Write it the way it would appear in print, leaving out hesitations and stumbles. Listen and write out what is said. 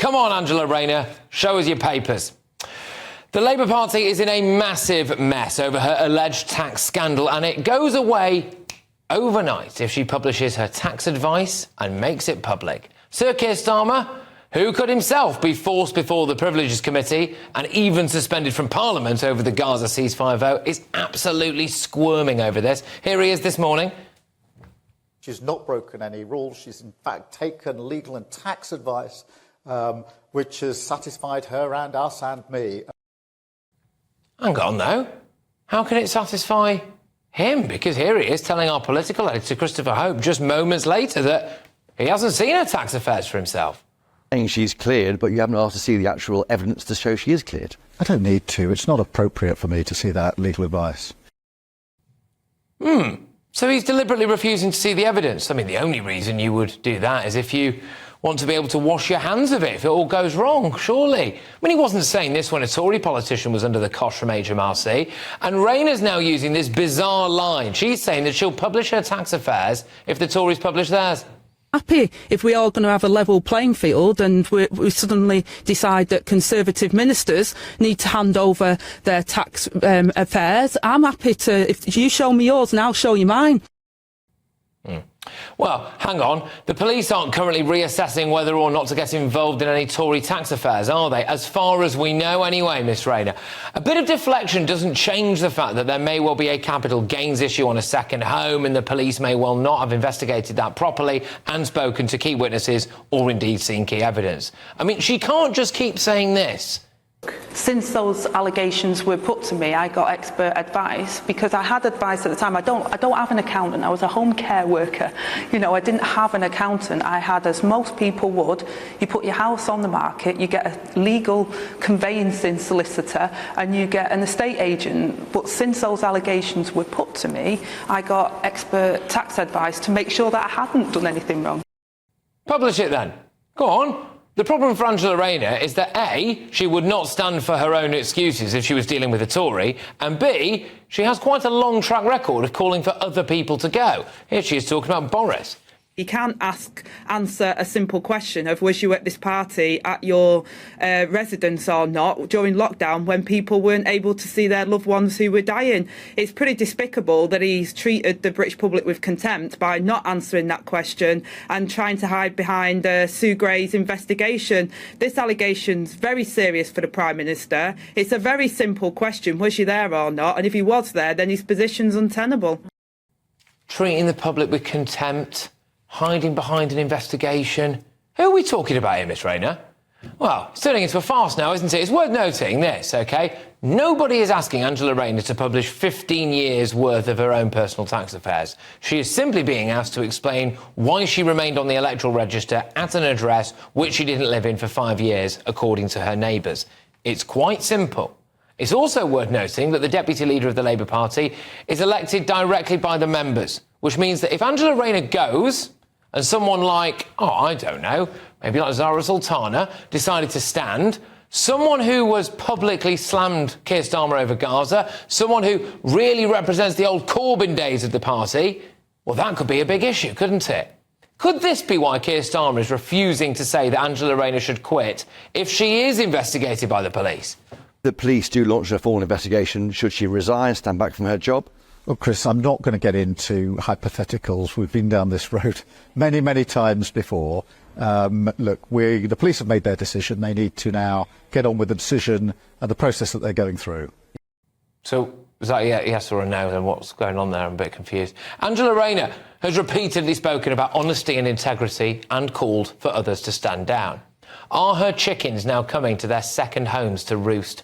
Come on, Angela Rayner, show us your papers. The Labour Party is in a massive mess over her alleged tax scandal, and it goes away overnight if she publishes her tax advice and makes it public. Sir Keir Starmer, who could himself be forced before the Privileges Committee and even suspended from Parliament over the Gaza ceasefire vote, is absolutely squirming over this. Here he is this morning. She's not broken any rules. She's in fact taken legal and tax advice which has satisfied her and us and me. Hang on, though. How can it satisfy him? Because here he is telling our political editor, Christopher Hope, just moments later that he hasn't seen her tax affairs for himself. Saying she's cleared, but you haven't asked to see the actual evidence to show she is cleared. I don't need to. It's not appropriate for me to see that legal advice. So he's deliberately refusing to see the evidence. I mean, the only reason you would do that is if you want to be able to wash your hands of it if it all goes wrong, surely. I mean, he wasn't saying this when a Tory politician was under the cosh from HMRC. And Rayner's now using this bizarre line. She's saying that she'll publish her tax affairs if the Tories publish theirs. Happy if we are going to have a level playing field and we suddenly decide that Conservative ministers need to hand over their tax affairs. I'm happy to, if you show me yours and I'll show you mine. Well, hang on. The police aren't currently reassessing whether or not to get involved in any Tory tax affairs, are they? As far as we know anyway, Miss Rayner. A bit of deflection doesn't change the fact that there may well be a capital gains issue on a second home, and the police may well not have investigated that properly and spoken to key witnesses or indeed seen key evidence. I mean, she can't just keep saying this. Since those allegations were put to me, I got expert advice because I had advice at the time. I don't have an accountant. I was a home care worker. You know, I didn't have an accountant. I had, as most people would, you put your house on the market, you get a legal conveyancing solicitor, and you get an estate agent. But since those allegations were put to me, I got expert tax advice to make sure that I hadn't done anything wrong. Publish it then. Go on. The problem for Angela Rayner is that A, she would not stand for her own excuses if she was dealing with a Tory, and B, she has quite a long track record of calling for other people to go. Here she is talking about Boris. You can't answer a simple question of was you at this party at your residence or not during lockdown when people weren't able to see their loved ones who were dying. It's pretty despicable that he's treated the British public with contempt by not answering that question and trying to hide behind Sue Gray's investigation. This allegation's very serious for the Prime Minister. It's a very simple question, was you there or not? And if he was there, then his position's untenable. Treating the public with contempt, hiding behind an investigation. Who are we talking about here, Miss Rayner? Well, it's turning into a farce now, isn't it? It's worth noting this, OK? Nobody is asking Angela Rayner to publish 15 years' worth of her own personal tax affairs. She is simply being asked to explain why she remained on the electoral register at an address which she didn't live in for 5 years, according to her neighbours. It's quite simple. It's also worth noting that the Deputy Leader of the Labour Party is elected directly by the members, which means that if Angela Rayner goes and someone like, I don't know, maybe like Zara Sultana decided to stand, someone who was publicly slammed Keir Starmer over Gaza, someone who really represents the old Corbyn days of the party, well, that could be a big issue, couldn't it? Could this be why Keir Starmer is refusing to say that Angela Rayner should quit if she is investigated by the police? The police do launch a formal investigation. Should she resign, stand back from her job? Well, Chris, I'm not going to get into hypotheticals. We've been down this road many, many times before. Look, the police have made their decision. They need to now get on with the decision and the process that they're going through. So, is that a yes or a no, then what's going on there? I'm a bit confused. Angela Rayner has repeatedly spoken about honesty and integrity and called for others to stand down. Are her chickens now coming to their second homes to roost?